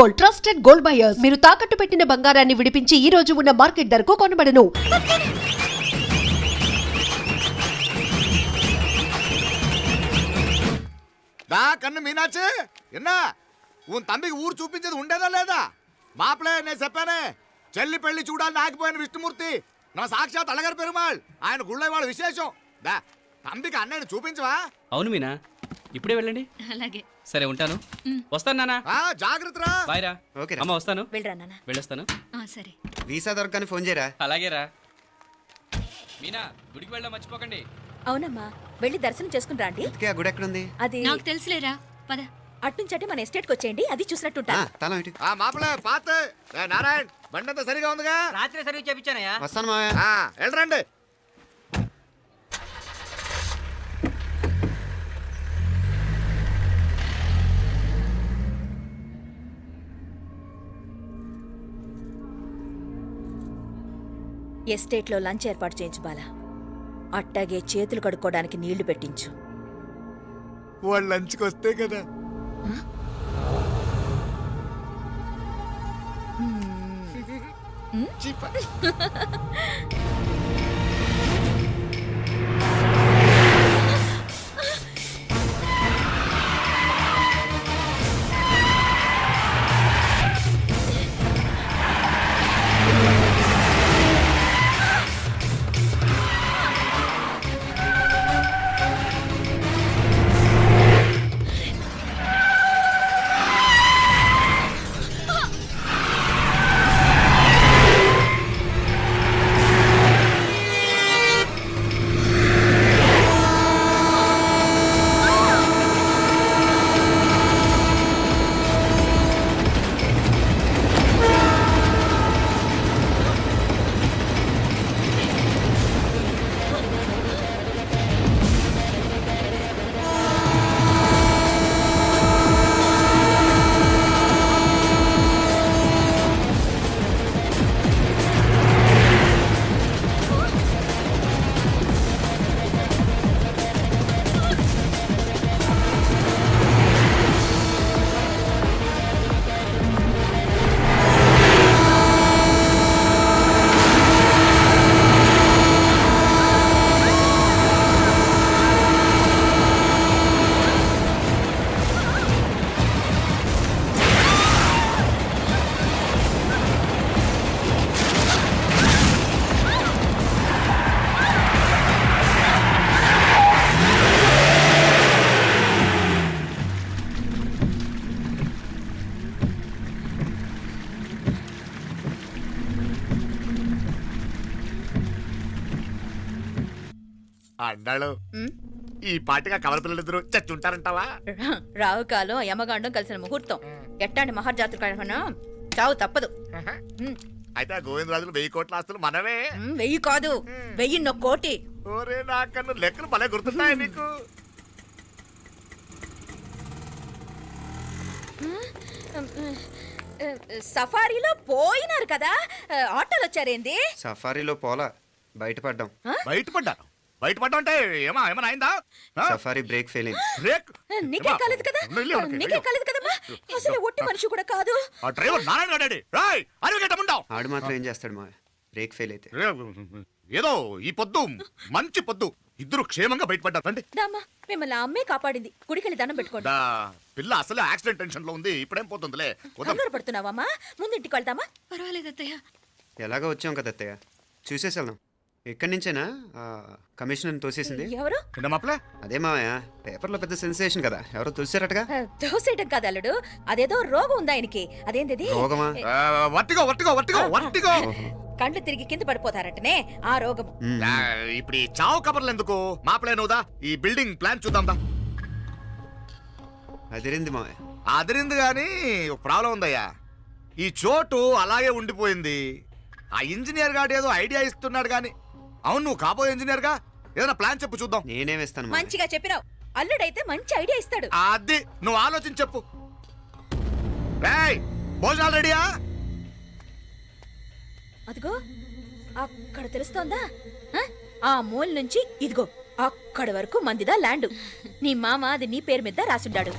Gold, trusted gold buyers. మీరు తాకట్టు పెట్టిన బంగారాన్ని విడిపించి ఈ రోజు ఉన్న మార్కెట్ ధరకు కొనబడను. కన్ను మీనాచి ఎన్నా ఉన్ తమ్మికి ఊరు చూపించేది ఉండేదా లేదా? మాపలే నేను చెప్పానే, చెల్లి పెళ్లి చూడాలని ఆగిపోయిన విష్ణుమూర్తి నా సాక్షాత్ అలగర్ పెరుమాళ్ ఆయన గుళ్ళ వాళ్ళ విశేషం. దా తమ్మికి అన్నయ్యని చూపించవా? అవును మీనా, ఇప్పుడే వెళ్ళండి. అలాగే సరే ఉంటాను. వస్తాను నాన్న. జాగ్రత్తరా. బాయ్ రా. ఓకే అమ్మ వస్తాను. వెళ్ళరా నాన్న. వెళ్ళొస్తాను. సరే వీసా దొరకని ఫోన్ చేయరా. అలాగే రా. మీనా గుడికి వెళ్ళడం మర్చిపోకండి. అవునమ్మా, వెళ్ళి దర్శనం చేసుకుని రండి. ఆ గుడి ఎక్కడుంది? అది నాకు తెలుసులేరా, పద. అట్నుంచి మన ఎస్టేట్ కి వచ్చేయండి, అది చూసినట్టుంటా. తలం ఇటు మాపలే పాత నారాయణ్ బండంతా సరిగా ఉందిగా? రాత్రి సర్వీస్ చేయించానయ్యా. వస్తాను మావయ్య. వెళ్ళరండి. ఎస్టేట్ లో లంచ్ ఏర్పాటు చేయించు బాలా. అట్టాగే చేతులు కడుక్కోవడానికి నీళ్లు పెట్టించు. వాళ్ళు లంచ్కి వస్తే కదా. అన్నాడు ఈ పాటిగా కవల పిల్లలిద్దరు చచ్చుంటారంటావా? రావు కాలం యమగాండం కలిసిన ముహూర్తం. ఎట్టాంటి మహర్జాతృ చావు తప్పదు. అయితే ఆ గోవిందరాజులు 1000 కోట్ల ఆస్తులు మనమే. 1000 కాదు, 1000 కోటి. ఓరే నాకన్ను లెక్కలు భలే గుర్తున్నాయి నీకు. సఫారీలో పోయినారు కదా, ఆటోలు వచ్చారేంది? సఫారీలో పోలా, బయటపడ్డాం. బయటపడ్డాను. బయటపడ్డా అంటే ఏమన్నా అయిందా? సఫారీ బ్రేక్ ఫెయిల్ అయింది. బ్రేక్ నీకే కాలేదు కదా, నీకే కాలేదు కదమ్మా. అసలు ఒట్టి మనిషి కూడా కాదు. ఆ డ్రైవర్ నారాయణ గాడి రాయ్ అరగటముండావు. ఆడు మాత్రం ఏం చేస్తాడు మావయ్య, బ్రేక్ ఫెయిల్ అయితే. ఏదో ఈ పొద్దు మంచి పొద్దు, ఇద్దరు క్షేమంగా బయటపడ్డారండి. దామా మిమ్మల్ని ఆ అమ్మే కాపాడింది. గుడికెళ్ళి దండం పెట్టుకోండి. పిల్ల అసలు యాక్సిడెంట్ టెన్షన్ లో ఉంది, ఇప్పుడేం పోతుందిలే. కంగారు పడుతున్నావమ్మా, ముందు ఇంటికి వెళ్తామా? పర్వాలేదు అత్తయ్య. ఎలాగో వచ్చాం కదా అత్తయ్య, చూసేసి వెళ్దాం. ఎక్కడి నుంచేనా కమిషనర్ తోసేసింది? ఎవరు? అదే మావయ్య, పేపర్లో పెద్ద సెన్సేషన్ కదా, ఎవరో తోసారటగా. దోసేయటం కాదు అల్లుడు, అదేదో రోగం ఉందా ఆయనకి. అదేంటిది? రోగమా? కండ్లు తిరిగి కింద పడిపోతారంటనే ఆ రోగం. ఇప్పుడు ఈ చావు కబర్లు ఎందుకు? మాపలే నువ్వుదా, ఈ బిల్డింగ్ ప్లాన్ చూద్దాందా. అదిరింది మావయ్య. అదిరింది గాని ఒక ప్రాబ్లం ఉందయ్యా. ఈ చోటు అలాగే ఉండిపోయింది. ఆ ఇంజనీర్ గాడు ఏదో ఐడియా ఇస్తున్నాడు గాని. అవును, నువ్వు కాబోయే ఇంజనీర్ గా ఏదైనా ప్లాన్ చెప్పు చూద్దాం. నేనేమిస్తాను మంచిగా చెప్పినావు. అల్లుడైతే మంచి ఐడియా ఇస్తాడు. అది నువ్వు ఆలోచించి చెప్పు. భోజనాలు రెడీయా? అదిగో అక్కడ తెలుస్తోందా? ఆ మూల నుంచి ఇదిగో అక్కడి వరకు మందిదా ల్యాండ్. నీ మామ అది నీ పేరు మీద రాసుండాడు.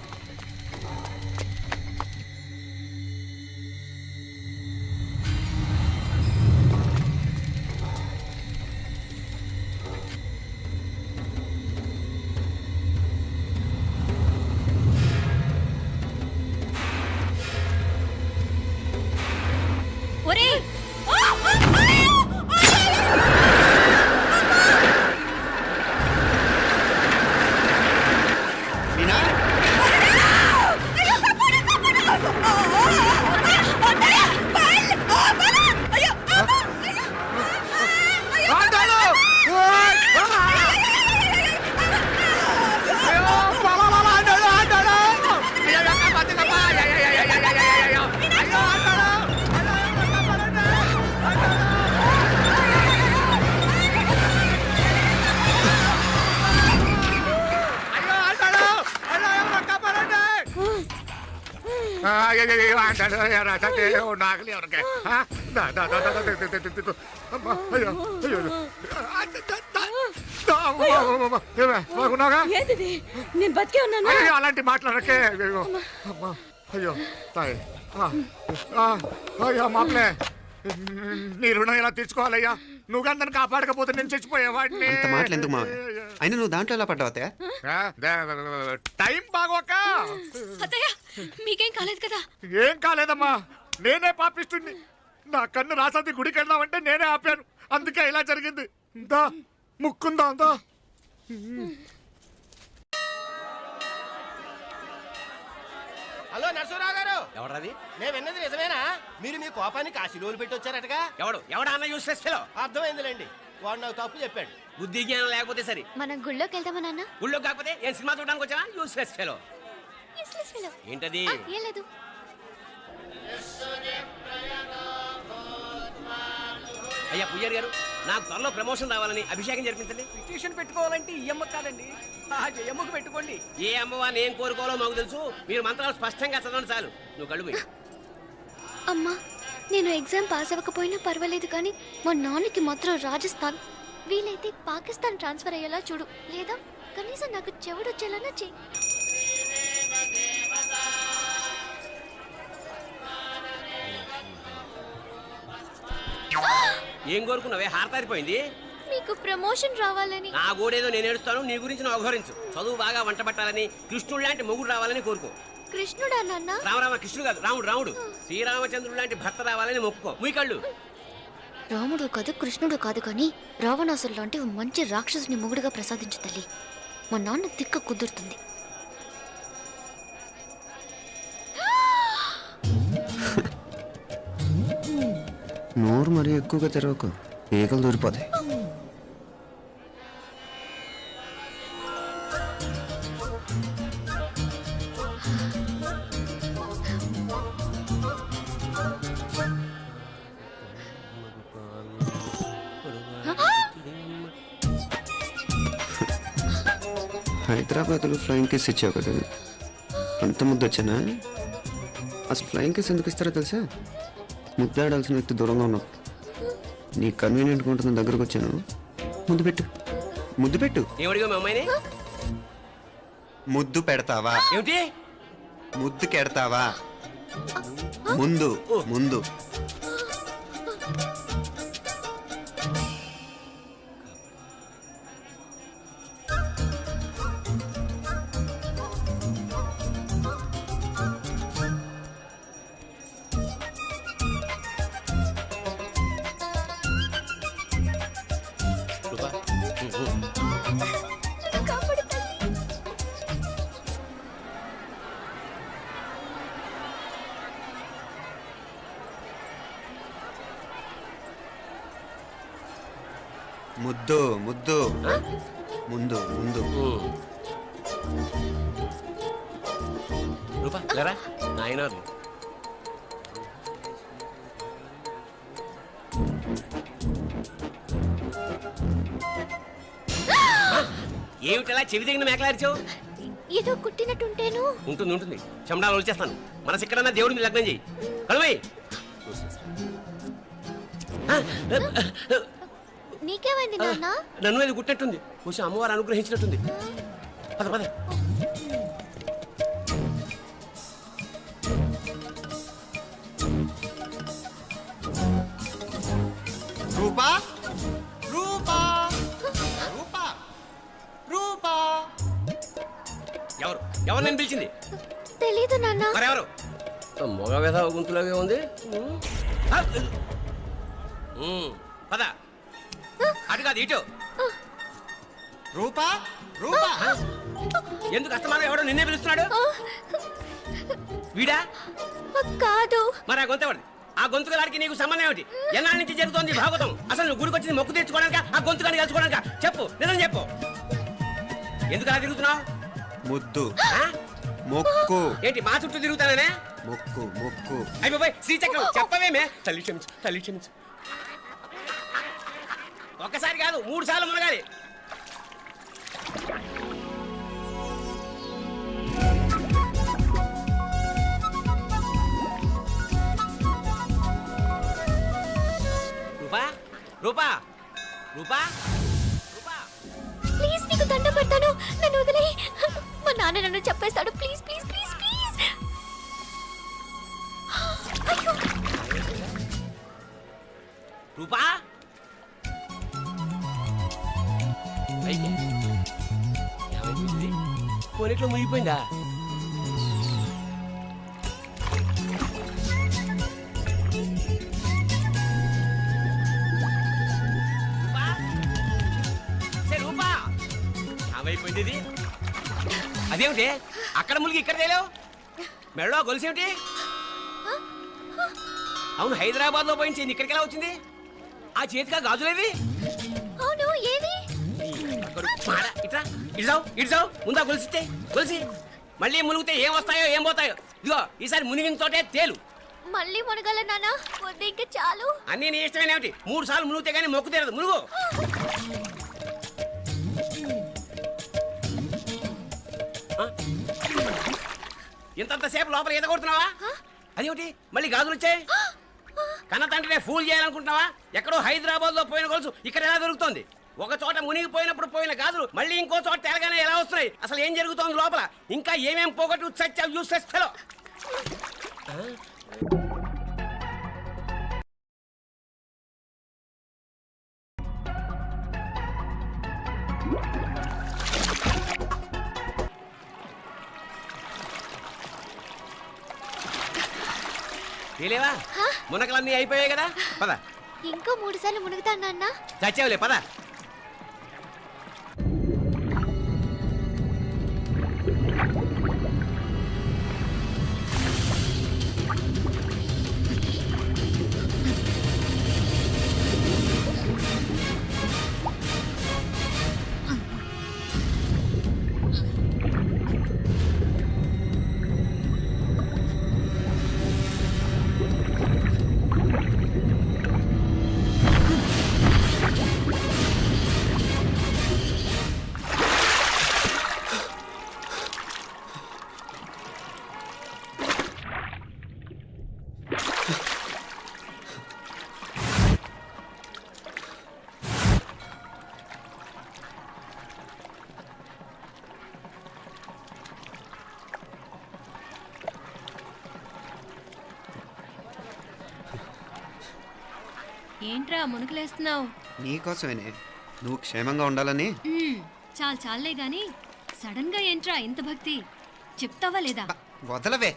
ఒరేయ్ మీనా ఆటోలు! ఓయ్! అయ్యో, బాబా, బాబా, ఆటోలు, ఆటోలు! అయ్యో, ఎక్క బతికమ్మా! అయ్యో, అయ్యో, అయ్యో, అయ్యో, అయ్యో, అయ్యో! అయ్యో, ఆటోలు! అయ్యో, ఎక్క పడండి! ఆటోలు! అయ్యో, ఆటోలు! అయ్యో, ఎక్క పడండి! అయ్యో, ఆటోలు, అయ్యో, రాత్రి నాకలి ఎవరికి? ఆ? దా, దా, దా, దా, దా, దా, దా, దా, దా. అమ్మా, అయ్యో, అయ్యో, అయ్యో. ఆ, దా, దా, దా. దా, అమ్మా, అమ్మా, అమ్మా. ఏమే, బాగున్నావుగా? ఏంటిది నేను బతికే ఉన్నాను అయ్యో, అలాంటి మాట్లాడకే అయ్యో అమ్మా అయ్యో తాయి అయ్యో మాప్లే నీ రుణం ఎలా తీర్చుకోవాలయ్యా నువ్వు అందరిని కాపాడకపోతే నేను చచ్చిపోయేవాడిని అంత మాటలు ఎందుకు మావయ్య అయినా నువ్వు దాంట్లో ఎలా పడ్డావు అత్తయ్య టైం బాగోక అత్తయ్య మీకేం కాలేదు కదా? ఏం కాలేదమ్మా నేనే పాపిస్తుంది నా కన్ను రాసాది గుడికి వెళ్దామంటే నేనే ఆపాను అందుకే ఇలా జరిగింది దా ముక్కుందా దా హలో నరసరావు గారు ఎవడది? నేను విన్నది నిజమేనా మీరు మీ కోపానికి కాశీలోలు పెట్టి వచ్చారటగా ఎవడన్నా యూస్లెస్ ఫెలో. అర్థమైందిలేండి వాడు నాకు తప్పు చెప్పాడు బుద్ధి జ్ఞానం లేకపోతే సరే. మనం గుళ్ళోకి వెళ్దామా నాన్న? ఊళ్ళో కాకపోతే ఏం సినిమా చూడడానికి వచ్చావా? Useless fellow. ఏంటది? ఏం లేదు. అయ్యా పుయ్యర్ గారు నాకు త్వరలో ప్రమోషన్ రావాలని అభిషేకం జరిపించండి. పిటిషన్ పెట్టుకోవాలంటే ఈ అమ్మ కాదండి ఆ జయమ్మకు పెట్టుకోండి. ఏ అమ్మవారిని ఏం కోరుకోవాలో మాకు తెలుసు. మీరు మంత్రాలు స్పష్టంగా చదవండి చాలు. నువ్వు కళ్ళు పోయి. అమ్మా నేను ఎగ్జామ్ పాస్ అవ్వకపోయినా పర్వాలేదు కానీ మా నాన్నకి మాత్రం రాజస్థాన్ వీలైతే పాకిస్తాన్ ట్రాన్స్ఫర్ అయ్యేలా చూడు లేదా కనీసం నాకు చెవుడొచ్చేలానా చెయ్యి. ఏం కోరుకున్నావే? హారతారిపోయింది. మీకు ప్రమోషన్ రావాలని. నా గోడేదో నేను ఏడుస్తాను. నీ గురించి నువ్వు అవహరించు. చదువు బాగా వంట పట్టాలని కృష్ణుడు లాంటి మొగుడు రావాలని కోరుకో. కృష్ణుడా నాన్న? రామరామ కృష్ణుడు కాదు రాముడు. రాముడు శ్రీరామచంద్రుడు లాంటి భర్త రావాలని మొక్కుకో. మీ కళ్ళు. రాముడు కాదు కృష్ణుడు కాదు కానీ రావణాసురు లాంటి ఓ మంచి రాక్షసుని మొగుడుగా ప్రసాదించు తల్లి. మా నాన్న తిక్క కుదురుతుంది. నోరు మరీ ఎక్కువగా తెరవకు ఈగలు దూరిపోతాయి హైదరాబాద్లో ఫ్లయింగ్ కేస్ ఇచ్చావు కదా అంత ముద్దు వచ్చానా అసలు ఫ్లయింగ్ కేస్ ఎందుకు ఇస్తారో తెలుసా ముద్దాడాల్సిన వ్యక్తి దూరంగా ఉన్నావు నీ కన్వీనియంట్గా ఉంటుంది దగ్గరకు వచ్చాను ముద్దు పెట్టు ముద్దు పెట్టు. ఏమడిగా మీ అమ్మాయిని? ముద్దు పెడతావా? ఏమిటి? ముద్దు కెడతావా? ముందు ముందు ముద్దు ముద్దు ముందు ముందు రూపా లేరా నాయనారు. ఏమిటలా చెవి దగ్గర మేకలారిచావు? ఏదో కుట్టినట్టుంటేను. ఉంటుంది ఉంటుంది. చెమడాలు వచ్చేస్తాను. మనసు ఎక్కడన్నా దేవుడి మీద లగ్నం చేయి. కలువై. నీకేమైంది నాన్న? నన్ను అది గుట్టినట్టుంది. కొంచెం అమ్మవారు అనుగ్రహించినట్టుంది. పద పద. రూపా రూపా రూపా రూపా ఎవరు ఎవరు నేను పిలిచింది? తెలీదు నాన్న. మరెవరు? మగ వ్యధ గుంతులాగే ఉంది. పద అటు కాదు ఇటు. రూపా రూపా ఎందుకు అస్తమానం ఎవడో నిన్నే పిలుస్తున్నాడు? వీడా? కాదు. మరి ఆ గొంతు ఎవరిది? ఆ గొంతుగాడికి నీకు సంబంధం ఏమిటి? ఎన్నాళ్ళ నుంచి జరుగుతోంది భాగవతం? అసలు నువ్వు గుడికి వచ్చింది మొక్కు తీర్చుకోవడానిక, ఆ గొంతుగాని కలుసుకోవడానిక? చెప్పు, నిజం చెప్పు. ఎందుకు అలా తిరుగుతున్నావు? ముద్దు ఆ? మొక్కు ఏంటి మా చుట్టూ తిరుగుతానే? మొక్కు మొక్కు అయిపోయి శ్రీచక్రం చెప్పవేమే. తల్లి క్షమించు, తల్లి క్షమించు. ఒక్కసారి కాదు 3 సార్లు మునగాలి. రూపా రూపా రూపా రూపా ప్లీజ్ నీకు దండం పెడతాను, నన్ను వదిలే. మా నాన్న నన్ను చెప్పేస్తాడు. Please please please please. అయ్యో, రూపా కొనిట్లో మునిగిపోయిందా? రూపా ఏమైపోయింది ఇది? అదేమిటి అక్కడ మునిగి ఇక్కడ తేలేవు? మెడలో గొలుసేమిటి? అవును, హైదరాబాద్ లో పోయించి ఇక్కడికి ఎలా వచ్చింది? ఆ చేతిగా గాజులేవి? అవును, ఏవి? ఇట్రా ఇడ్సావు ఇడ్సావు ముందా గొలిసితే గొలిసి మళ్ళీ మునిగితే ఏం వస్తాయో ఏం పోతాయో. ఇదిగో ఈసారి మునిగిన తోటే తేలు. మళ్ళీ మునగల నాన్న, వద్దు ఇంకా చాలు. అన్నీ నీ ఇష్టమైన ఏమిటి? 3 సార్లు మునిగితే కానీ మొక్కు తీరదు. మునుగు. ఇంతంతసేపు లోపల ఈత కొడుతున్నావా? అదేమిటి మళ్ళీ గాజులు వచ్చాయి? కన్న తండ్రినే ఫూల్ చేయాలనుకుంటున్నావా? ఎక్కడో హైదరాబాద్ లో పోయిన గొలుసు ఇక్కడ ఎలా దొరుకుతుంది? ఒక చోట మునిగిపోయినప్పుడు పోయిన గాజులు మళ్ళీ ఇంకో చోట తేలగానే ఎలా వస్తున్నాయి? అసలు ఏం జరుగుతోంది లోపల? ఇంకా ఏమేం పోగొట్టు చచ్చావు యూస్లెస్ ఫెలో. తెలియవా? మునకలన్నీ అయిపోయాయి కదా, పద. ఇంకో 3 సార్లు మునుగుతాను నాన్న. చచ్చావులే, పద. ఏంట్రా మునుకులేస్తున్నావు? నీకోసమేనే, నువ్వు క్షేమంగా ఉండాలని. చాలే గాని సడన్ గా ఏంట్రా ఇంత భక్తి? చెప్తావా లేదా? వదలవే,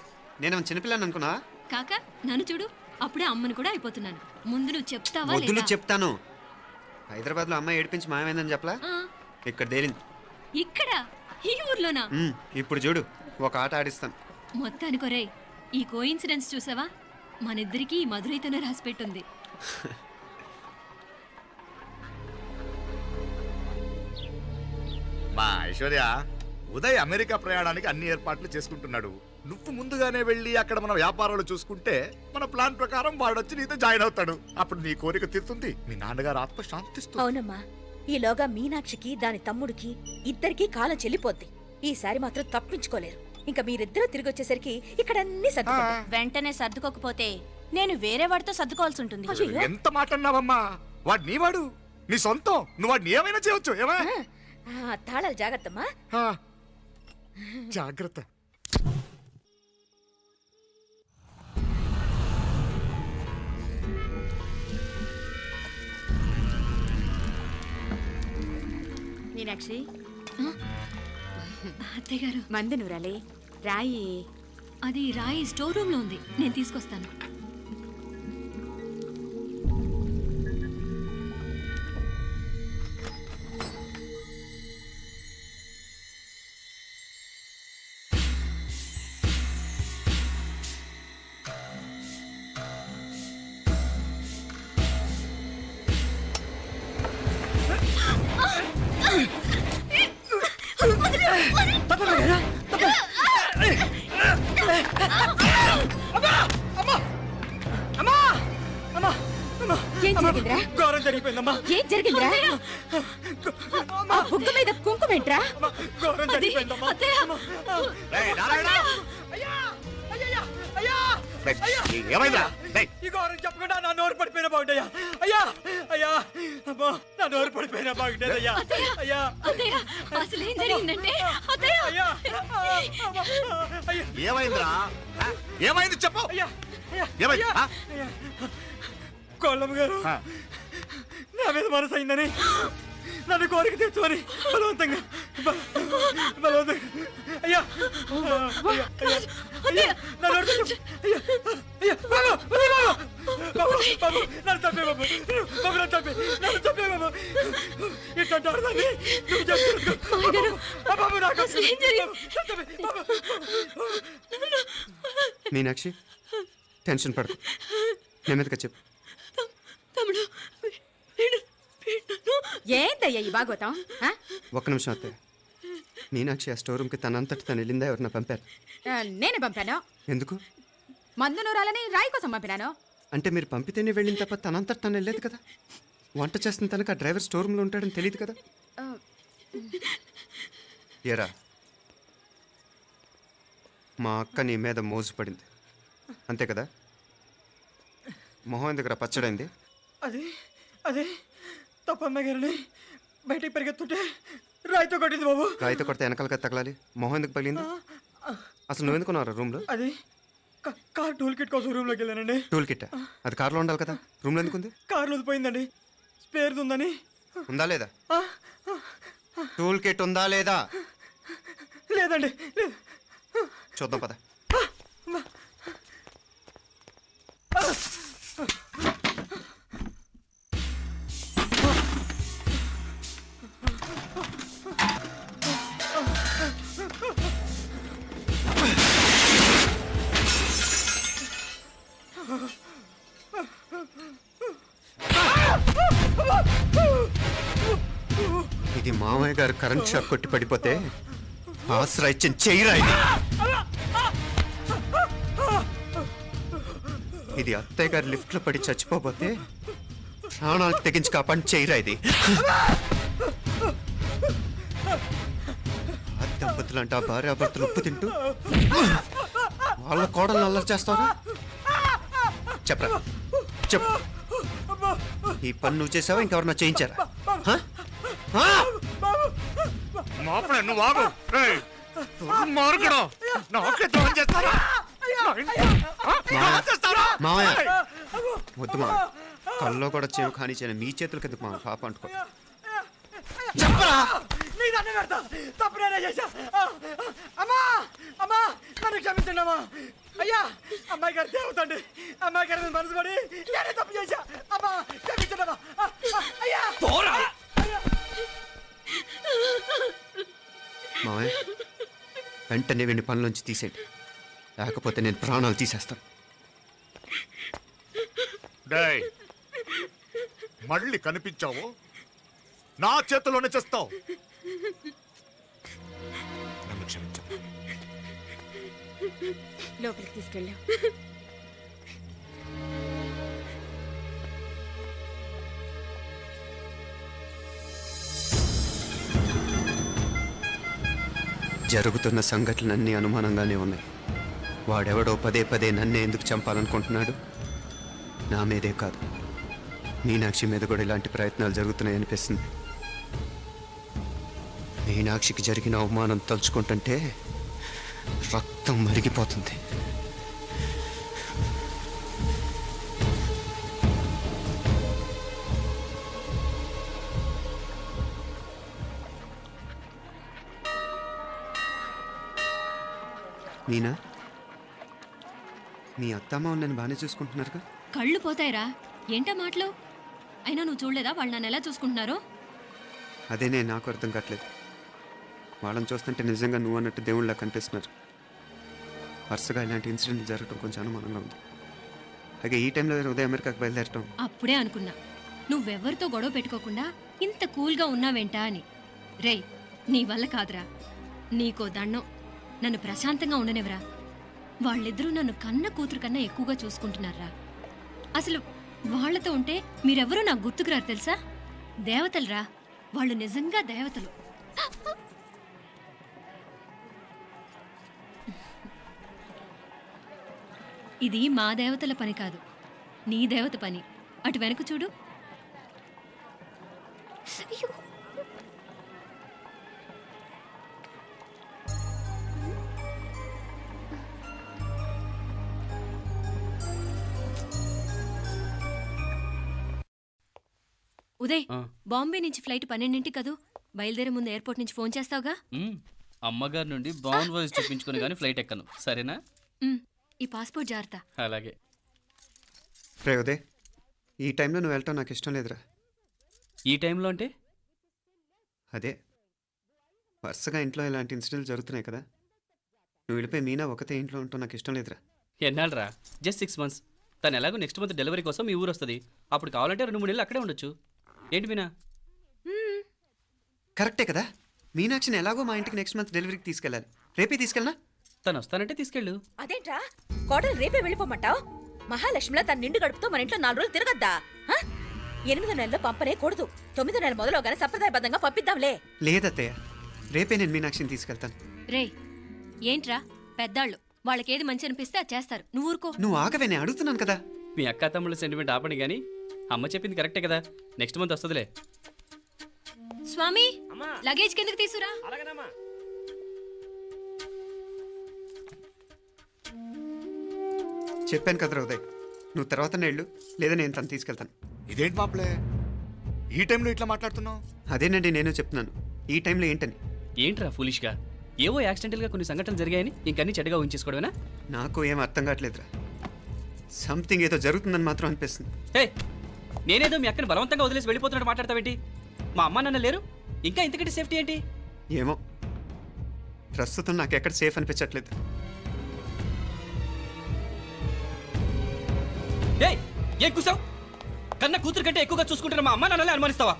నేను చిన్నపిల్లని అనుకున్నా. కాక నన్ను చూడు, అప్పుడే అమ్మను కూడా అయిపోతున్నాను. ముందు నువ్వు చెప్తావా వదులు, లేదా? చెప్తాను. హైదరాబాద్ లో అమ్మాయి ఏడిపించి మాయమైందని చెప్పలా? ఆ, ఇక్కడ తేలింది. ఇక్కడ ఈ ఊర్లోనా? ఇప్పుడు చూడు, ఒక ఆట ఆడిస్తాను. మొత్తానికి ఒరేయ్, ఈ కోయిన్సిడెన్స్ చూసావా? మనిద్దరికి ఈ మధురైతోనే రాసిపెట్టుంది. మా ఐశ్వర్య, ఉదయ్ అమెరికా ప్రయాణానికి అన్ని ఏర్పాట్లు చేసుకుంటున్నాడు. నువ్వు ముందుగానే వెళ్ళి అక్కడ మన వ్యాపారాలు చూసుకుంటే మన ప్లాన్ ప్రకారం వాడొచ్చి నీతో జాయిన్ అవుతాడు. అప్పుడు నీ కోరిక తీరుతుంది, మీ నాన్నగారు ఆత్మ శాంతిస్తుంది. అవునమ్మా, ఈలోగా మీనాక్షికి దాని తమ్ముడికి ఇద్దరికి కాలం చెల్లిపోద్ది. ఈసారి మాత్రం తప్పించుకోలేరు. ఇంకా మీరిద్దరూ తిరిగి వచ్చేసరికి ఇక్కడ అన్ని సర్దుకుంటాయి. వెంటనే సర్దుకోకపోతే నేను వేరే వాడితో సర్దుకోవాల్సి ఉంటుంది. ఎంత మాట అన్నావమ్మా? వాడు నీ వాడు, నీ సొంతం. నువ్వు వాడిని ఏమైనా చేయొచ్చు. ఏమా తాళాలు జాగ్రత్తమ్మా. జాగ్రత్త. మీనాక్షి, అత్తయ్య గారు, మందు నూరాలి. రాయి అది రాయి స్టోర్ రూమ్ లో ఉంది, నేను తీసుకొస్తాను. ఏం జరిగిందిరా? ఘోరం జరిగిపోయిందమ్మా. ఏం జరిగిందిరా? ఆ బుగ్గ మీద కుంకుమేంట్రా? ఘోరం జరిగిపోయిందమ్మా. రేయ్, నారాయణ! అయ్యా అయ్యా అయ్యా రేయ్, ఏమైందిరా? రేయ్, ఈ ఘోరం చెప్పకుండా నా నోరు పడిపోయినా బాగుంటాయా? అయ్యా అయ్యా అమ్మా, నా నోరు పడిపోయినా బాగుండేది. అయ్యా అయ్యా అత్తయ్య అసలు ఏం జరిగిందంటే అత్తయ్య అయ్యా అయ్యా ఏమైందిరా? ఆ? ఏమైంది చెప్పు. అయ్యా అయ్యా ఏమైంది? ఆ? అయ్యా కోళ్ళమ్మ గారు ఆ. నా మీద మనసు అయిందని నన్ను కోరిక తెచ్చుకొని బలవంతంగా బలవంతంగా అయ్యా అయ్యా అయ్యా అయ్యా నా నోరు తెచ్చు. అయ్యా అయ్యా బాబు బాబు బాబు నన్ను చంపే బాబు బాబు నన్ను చంపే బాబు ఇట్లాంటి ఆడదాన్ని నువ్వు చెప్తున్నావు బాబు నాకు బాబు. మీనాక్షి టెన్షన్ పడకు నెమ్మదిగా చెప్పు. తమ్ముడు ఏందయ్యా ఈ భాగవతం? ఆ? ఒక్క నిమిషం అత్తయ్య. మీనాక్షి ఆ స్టోర్ రూమ్కి తనంతటి తను వెళ్ళిందా ఎవరన్నా పంపారు? నేనే పంపాను. ఎందుకు? మందు నూరాలని రాయి కోసం పంపినాను. అంటే మీరు పంపితేనే వెళ్ళిన తప్ప తనంతటి తను వెళ్ళలేదు కదా. వంట చేస్తున్న తనకు ఆ డ్రైవర్ స్టోర్ రూమ్లో ఉంటాడని తెలియదు కదా. ఏరా మా అక్క నీ మీద మోజుపడింది అంతే కదా. మొహం దగ్గర పచ్చడైంది. అది అదే తప్పమ్మ గారిని బయటికి పరిగెత్తుంటే రాయితో కొట్టింది బాబు. రాయితో కొడితే వెనకాలగా తగలాలి. మొహం ఎందుకు పగిలింది? అసలు నువ్వు ఎందుకున్నారా రూమ్లో? అది కార్ టూల్ కిట్ కోసం రూమ్లోకి వెళ్ళానండి. టూల్ కిట్ అది కార్లో ఉండాలి కదా. రూమ్లో ఎందుకుంది? కార్లో పోయిందండి. స్పేర్ ఉందని. ఉందా లేదా? టూల్ కిట్ ఉందా లేదా లేదండి లేదు. చూద్దాం పద. ఇది మామయ్య గారు కరెంట్ షాక్ కొట్టి పడిపోతే ఆసరా ఇచ్చిన చెయ్యిరా ఇది. ఇది అత్తయ్య గారు లిఫ్ట్లో పడి చచ్చిపోతే ప్రాణాలు తెగించి కాపాడి చెయ్యిరా ఇది. ఆ దంపతులంట భార్యాభర్తలు ఉప్పు తింటూ వాళ్ళ కోడలు అల్లరి చేస్తారా? చెప్పరా చెప్పు. ఈ పని నువ్వు చేసావా ఇంకెవరన్నా చేయించారా? మాపడే నువ్వు ఆగు. రేయ్, దుర్మార్గుడు. నాకే ద్రోహం చేస్తారా? మావయ్య వద్దు మా కల్లో కూడా చేవు కానీ చేయను. మీ చేతులకి ఎందుకు మా పాప అంటుకో. చెప్పరా నీ దండ పెడతా. తప్పు నేనే చేశా. అమ్మా అమ్మా నన్ను క్షమించండి అమ్మా. అయ్యా అమ్మాయి గారు దేవతండి. అమ్మాయి గారి మీద మనసు పడి నేనే తప్పు చేశా. అమ్మా క్షమించండి అమ్మా. అయ్యా మావయ్య వెంటనే వీడిని పనిలోంచి తీసేయండి. లేకపోతే నేను ప్రాణాలు తీసేస్తాను. డేయ్, మళ్ళీ కనిపించావు నా చేతిలోనే చేస్తావు. నన్ను క్షమించు. లోపలికి తీసుకెళ్ళాం. జరుగుతున్న సంఘటనలన్నీ అనుమానంగానే ఉన్నాయి. వాడెవడో పదే పదే నన్నే ఎందుకు చంపాలనుకుంటున్నాడు? నా మీదే కాదు మీనాక్షి మీద కూడా ఇలాంటి ప్రయత్నాలు జరుగుతున్నాయి అనిపిస్తుంది. మీనాక్షికి జరిగిన అవమానం తలుచుకుంటుంటే రక్తం మరిగిపోతుంది. మీనా, మీ అత్తమ్మ నన్ను బాగానే చూసుకుంటున్నారుగా? కళ్ళు పోతాయిరా. ఏంటా మాటలు? అయినా నువ్వు చూడలేదా వాళ్ళు నన్ను ఎలా చూసుకుంటున్నారో? అదేనే నాకు అర్థం కావట్లేదు. వాళ్ళని చూస్తుంటే నిజంగా నువ్వు అన్నట్టు దేవుళ్ళ కనిపిస్తున్నారు. వరుసగా ఇలాంటి ఇన్సిడెంట్ జరగడం కొంచెం అనుమానంగా ఉంది. అలాగే ఈ టైంలో ఉదయం అమెరికాకు బయలుదేరటం. అప్పుడే అనుకున్నా నువ్వెవరితో గొడవ పెట్టుకోకుండా ఇంత కూల్గా ఉన్నావేంటా అని. రేయ్, నీ వల్ల కాదురా. నీకో దండం. నన్ను ప్రశాంతంగా ఉండనివరా. వాళ్ళిద్దరూ నన్ను కన్న కూతురు కన్నా ఎక్కువగా చూసుకుంటున్నారా. అసలు వాళ్ళతో ఉంటే మీరెవరూ నాకు గుర్తుకురారు తెలుసా? దేవతలురా, వాళ్ళు నిజంగా దేవతలు. ఇది మా దేవతల పని కాదు, నీ దేవత పని. అటు వెనక చూడు. అయ్యో, ఉదయ్, బాంబే నుంచి ఫ్లైట్ 12ంటికి కదూ. బయలుదేరే ముందు ఎయిర్పోర్ట్ నుంచి ఫోన్ చేస్తావుగా? అమ్మగారి నుండి బాన్ వాయిస్ చూపించుకుని కానీ ఫ్లైట్ ఎక్కను, సరేనా? ఈ పాస్పోర్ట్ జాగ్రత్త. అలాగే. రే ఉదయ్, ఈ టైంలో నువ్వు వెళ్ళటం నాకు ఇష్టం లేదురా. ఈ టైంలో అంటే? అదే వరుసగా ఇంట్లో ఇలాంటి ఇన్సిడెంట్లు జరుగుతున్నాయి కదా, నువ్వు వెళ్ళిపోయి మీనా ఒకతే ఇంట్లో ఉంటావు నాకు ఇష్టం లేదురా. ఎన్నాళ్ళరా? Just 6 months. తను ఎలాగో నెక్స్ట్ మంత్ డెలివరీ కోసం మీ ఊరు వస్తుంది. అప్పుడు కావాలంటే 2-3 నెలలు అక్కడే ఉండొచ్చు. ఏంటి మీనా? కరెక్టే కదా, మీనాక్షిని ఎలాగో మా ఇంటికి నెక్స్ట్ మంత్ డెలివరీకి తీసుకెళ్ళాలి. రేపే తీసుకెళ్ళనా? తను వస్తానంటే తీసుకెళ్ళు. అదేంట్రా కోడలు రేపే వెళ్ళిపోమంటావు? మహాలక్ష్మిలా తన నిండు గడుపుతో మన ఇంట్లో 4 రోజులు తిరగద్దా? 8వ నెలలో పంపనే కూడదు. 9వ నెల మొదలుగానే సంప్రదాయబద్ధంగా పంపిద్దాంలే. లేదత్తయ్య, రేపే నేను మీనాక్షిని తీసుకెళ్తాను. రే, ఏంట్రా పెద్దాళ్ళు, వాళ్ళకేది మంచి అనిపిస్తే అది చేస్తారు. నువ్వు ఊరుకో. నువ్వు ఆగవే, నేను అడుగుతున్నాను కదా. మీ అక్క తమ్ముళ్ళ సెంటిమెంట్ ఆపండి కానీ అమ్మ చెప్పింది కరెక్టే కదా, నెక్స్ట్ మంత్ వస్తుందిలే. స్వామి, అమ్మా. లగేజ్ కిందకి తీసురా. అలాగేనమ్మా. చెప్పాను కదరా ఉదయ్, నువ్వు తర్వాత నేళ్ళు లేదా నేను తను తీసుకెళ్తాను. ఇదేంటి మాప్లే ఈ టైంలో ఇట్లా మాట్లాడుతున్నావు? అదేనండి నేను చెప్తున్నాను, ఈ టైంలో ఏంటని. ఏంట్రా ఫులిష్గా? ఏవో యాక్సిడెంటల్గా కొన్ని సంఘటనలు జరిగాయని ఇంకన్నీ చెడ్డగా ఉంచేసుకోవడమేనా? నాకు ఏం అర్థం కావట్లేదురా, సంథింగ్ ఏదో జరుగుతుందని మాత్రం అనిపిస్తుంది. హే, నేనేదో మీ అక్కని బలవంతంగా వదిలేసి వెళ్ళిపోతున్నట్టు మాట్లాడతావేంటి? మా అమ్మ నాన్న లేరు, ఇంకా ఇంతకంటే సేఫ్టీ ఏంటి? ఏమో, ప్రస్తుతం నాకు ఎక్కడ సేఫ్ అనిపించట్లేదు. ఏయ్, ఏం కూసావు? కన్న కూతురు కంటే ఎక్కువగా చూసుకుంటున్న మా అమ్మ నాన్నలే అనుమానిస్తావా?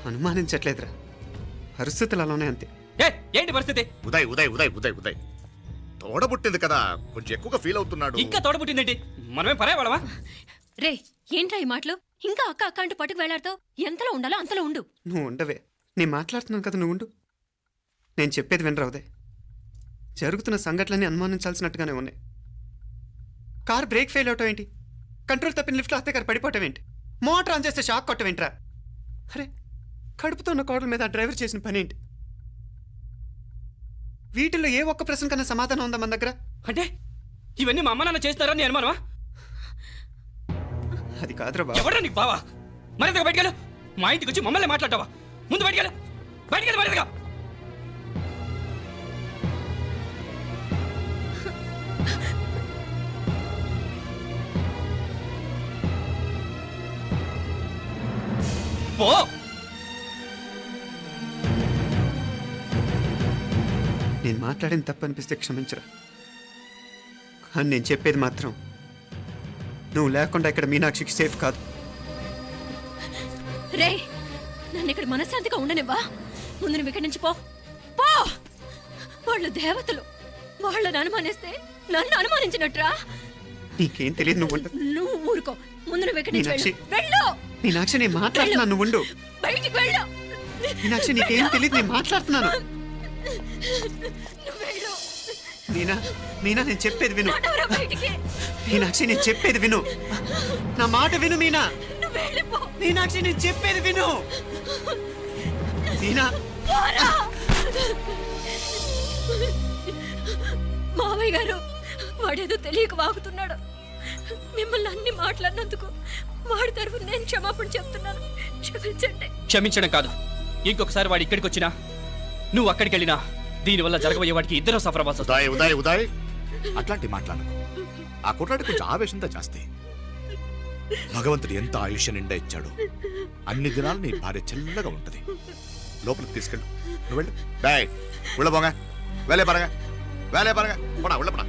అనుమానించట్లేదురా, పరిస్థితులు అలానే అంతే. ఏ, ఏంటి పరిస్థితి? ఉదయ్ ఉదయ్ ఉదయ్ ఉదయ్ ఉదయ్ తోడబుట్టింది కదా, కొంచెం ఎక్కువగా ఫీల్ అవుతున్నాడు. ఇంకా తోడబుట్టిందేంటి? మనమే పరాయవాడవా? రే, ఏంట్రా ఈ మాటలు? ఇంకా అక్క అక్క అంటూ పట్టుకు వెళ్లాడుతావు. ఎంతలో ఉండాలో అంతలో ఉండు. నువ్వు ఉండవే, నేను మాట్లాడుతున్నాను కదా, నువ్వు ఉండు. నేను చెప్పేది వినరా ఉదయ్, జరుగుతున్న సంఘటనలన్నీ అనుమానించాల్సినట్టుగానే ఉన్నాయి. కార్ బ్రేక్ ఫెయిల్ అవటం ఏంటి? కంట్రోల్ తప్పిన లిఫ్ట్లో అత్తే గారు పడిపోవటం ఏంటి? మోటార్ ఆన్ చేస్తే షాక్ కొట్టం ఏంట్రా? అరే, కడుపుతో ఉన్న కోడల మీద ఆ డ్రైవర్ చేసిన పని ఏంటి? వీటిల్లో ఏ ఒక్క ప్రశ్న కన్నా సమాధానం ఉందా మన దగ్గర? అంటే ఇవన్నీ మా అమ్మ నాన్న చేస్తారా నీ అనుమానమా? అది కాదురా బాబు. ఎవరా నీకు బావా? మరింతగా బయటకెళ్ళు. మా ఇంటికి వచ్చి మమ్మల్ని మాట్లాడతావా? ముందు బయటకెళ్ళు, బయటకెళ్ళు మరింతగా. పో. నేను మాట్లాడిన తప్పు అనిపిస్తే క్షమించరా, కానీ నేను చెప్పేది మాత్రం నువ్వు లేకుండా ఇక్కడ మీనాక్షికి సేఫ్ కాదు. రే, నన్ను ఇక్కడ మనశ్శాంతిగా ఉండనివ్వా. ముందు నువ్వు ఇక్కడి నుంచి పో. పో. వాళ్ళు దేవతలు, వాళ్ళని అనుమానిస్తే నన్ను అనుమానించినట్రా. నీకేం తెలియదు, నువ్వు ఉండు. నువ్వు ఊరుకో. ముందు నువ్వు ఇక్కడి నుంచి మీనాక్షి. వెళ్ళు. మీనాక్షి, నేను మాట్లాడుతున్నాను, నువ్వు ఉండు. బయటికి వెళ్ళు. మీనాక్షి, నీకేం తెలియదు, నేను మాట్లాడుతున్నాను. నువ్వు వెళ్ళు. మీనా, మీనా, నేను చెప్పేది విను. నడవరా బయటికి. మీనాక్షి, నేను చెప్పేది విను, నా మాట విను. మీనా, నువ్వు వెళ్ళిపో. మీనాక్షి, నేను చెప్పేది విను. మీనా, పోరా. మావయ్య గారు, వాడేదో తెలియక వాగుతున్నాడు. మిమ్మల్ని అన్ని మాట్లాడినందుకు వాడి తరఫున నేను క్షమాపణ చెప్తున్నాను. క్షమించండి. క్షమించడం కాదు, ఇంకొకసారి వాడు ఇక్కడికి వచ్చినా నువ్వు అక్కడికి వెళ్ళినా దీనివల్ల జరగబోయే వాడికి ఇద్దరు సఫర్ అవ్వాల్సి వస్తుంది. ఉదయ్ ఉదయ్ ఉదయ్ అట్లాంటి మాట్లాడకు. ఆ కుట్రాడి కొంచెం ఆవేశంతో జాస్తి. భగవంతుడు ఎంత ఆయుష్య నిండా ఇచ్చాడు, అన్ని దినాలు నీ భార్య చల్లగా ఉంటది. లోపలికి తీసుకెళ్ళు, నువ్వు వెళ్ళు. డాయ్ ఉళ్ళ పోగా, వేలే పరగా, వేలే పరగా, పోడా ఉళ్ళ పడా.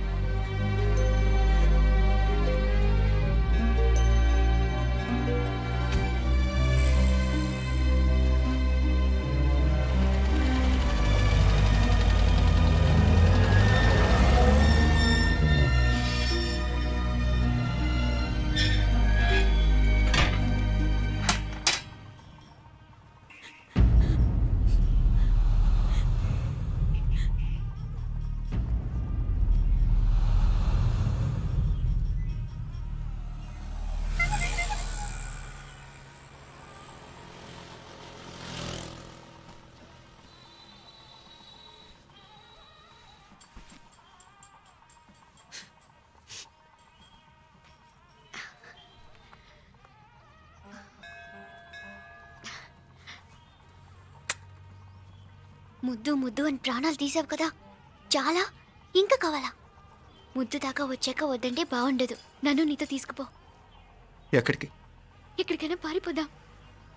ముద్దు ముద్దు అని ప్రాణాలు తీసావు కదా, చాలా ఇంకా కావాలా? ముద్దు దాకా వచ్చాక వద్దంటే బాగుండదు. నన్ను నీతో తీసుకుపో. ఎక్కడికి? ఎక్కడికైనా పారిపోదాం.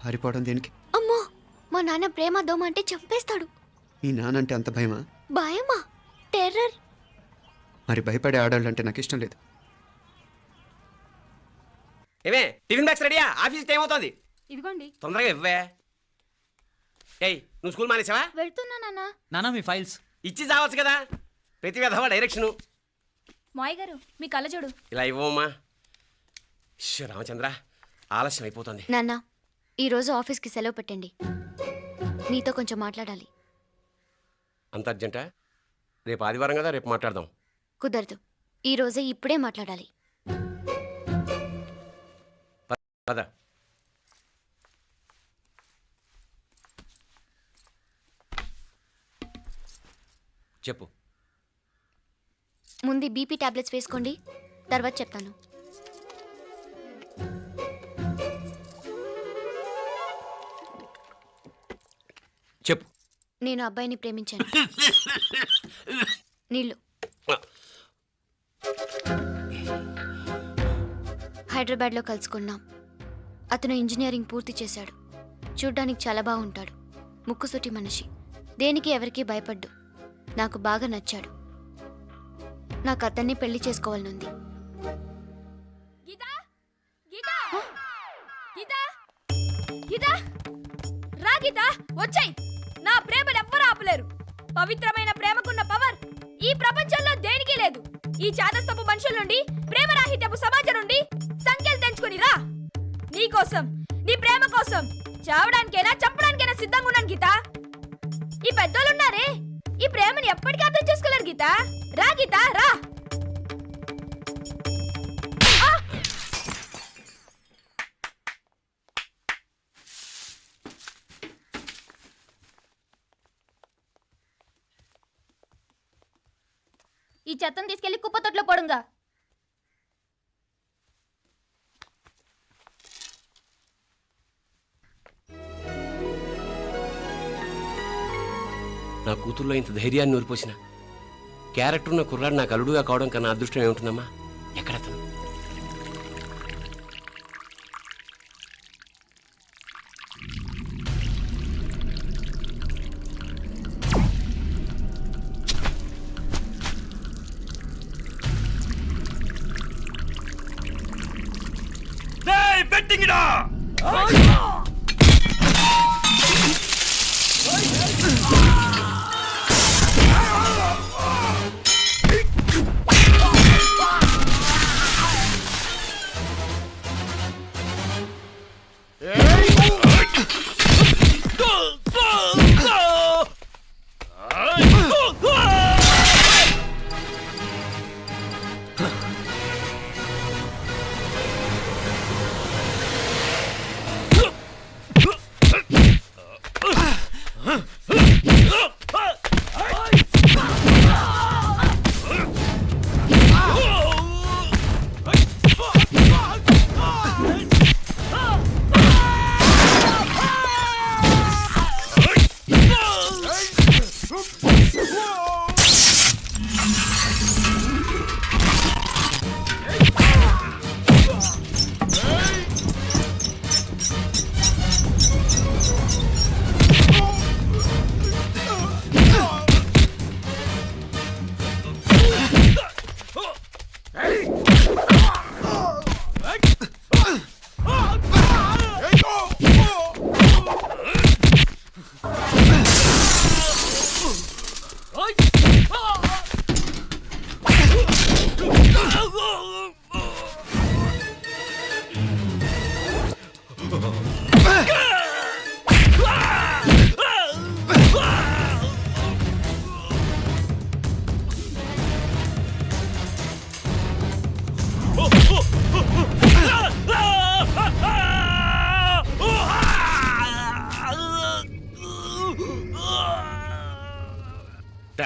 పారిపోవడం దేనికి? అమ్మో, మా నాన్న ప్రేమ దోమ అంటే చంపేస్తాడు. మీ నానంటే అంత భయమా? భయమా? టెర్రర్. మరి భయపడే ఆడాలంటే నాకు ఇష్టం లేదు. ఏమే టిఫిన్ బ్యాగ్స్ రెడీయా? ఆఫీస్ టైం అవుతుంది. ఇదిగోండి. తొందరగా ఇవ్వే. ఏయ్ నువ్వు స్కూల్ మానేసావా? వెళ్తున్నా నాన్న. నానా మీ ఫైల్స్. ఇచ్చి చావచ్చు కదా. ప్రతి విధవా డైరెక్షను. మాయ్ గారు మీ కళ్ళజోడు. ఇలా ఇవ్వమ్మా. రామచంద్ర ఆలస్యం అయిపోతుంది. నాన్న, ఈరోజు ఆఫీస్కి సెలవు పెట్టండి. నీతో కొంచెం మాట్లాడాలి. అంత అర్జెంటా? రేపు ఆదివారం కదా, రేపు మాట్లాడదాం. కుదరదు, ఈరోజే ఇప్పుడే మాట్లాడాలి. పద. చెప్పు. ముందు బీపీ టాబ్లెట్స్ వేసుకోండి, తర్వాత చెప్తాను. చెప్పు. నేను అబ్బాయిని ప్రేమించాను. నీళ్ళు. హైదరాబాద్లో కలుసుకున్నాం. అతను ఇంజనీరింగ్ పూర్తి చేశాడు. చూడ్డానికి చాలా బాగుంటాడు. ముక్కుసూటి మనిషి. దేనికి ఎవరికీ భయపడ్డు. నాకు బాగా నచ్చాడు. నాకు అతన్ని పెళ్లి చేసుకోవాలనుంది. రా గీతా, వచ్చాయి. నా ప్రేమను ఎవ్వరూ ఆపలేరు. పవిత్రమైన ప్రేమకున్న పవర్ ఈ ప్రపంచంలో దేనికి లేదు. ఈ చాదస్తపు మనుషుల నుండి, ప్రేమరాహిత్యపు సమాజం నుండి సంఖ్యలు తెంచుకుని రా. నీ కోసం, నీ ప్రేమ కోసం చావడానికైనా చంపడానికైనా సిద్ధంగా ఉన్నాను గీత. ఈ పెద్దోళ్ళున్నారే, ఈ ప్రేమని ఎప్పటికీ అర్థం చేసుకోలేరు గీత. రా గీత, రా. ఈ చెత్తను తీసుకెళ్లి కుప్పతొట్లో పొడుంగా. నా కూతుర్లో ఇంత ధైర్యాన్ని నూరిపోసిన క్యారెక్టర్ ఉన్న కుర్రాడు నాకు అల్లుడుగా కావడం కన్నా అదృష్టం ఏముంటుందమ్మా? ఎక్కడతను?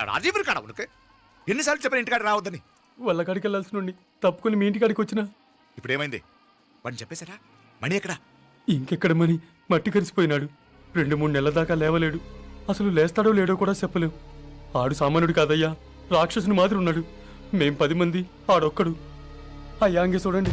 రాజీవ్ కాడ ఉనకు ఎన్నిసార్లు చెప్పిన ఇంటికాడ రావద్దని? వాళ్ళ కాడికి వెళ్ళాల్సి నుండి తప్పుకొని మీ ఇంటికాడికి వచ్చినా. ఇప్పుడు ఏమైంది? వాడిని చెప్పేశారా? మణి ఎక్కడా? ఇంకెక్కడ మని మట్టి కరిసిపోయినాడు. 2-3 నెలల దాకా లేవలేడు. అసలు లేస్తాడో లేడో కూడా చెప్పలేం. ఆడు సామాన్యుడు కాదయ్యా, రాక్షసుని మాదిరి ఉన్నాడు. మేం 10 మంది, ఆడొక్కడు. అయ్యాంగే చూడండి.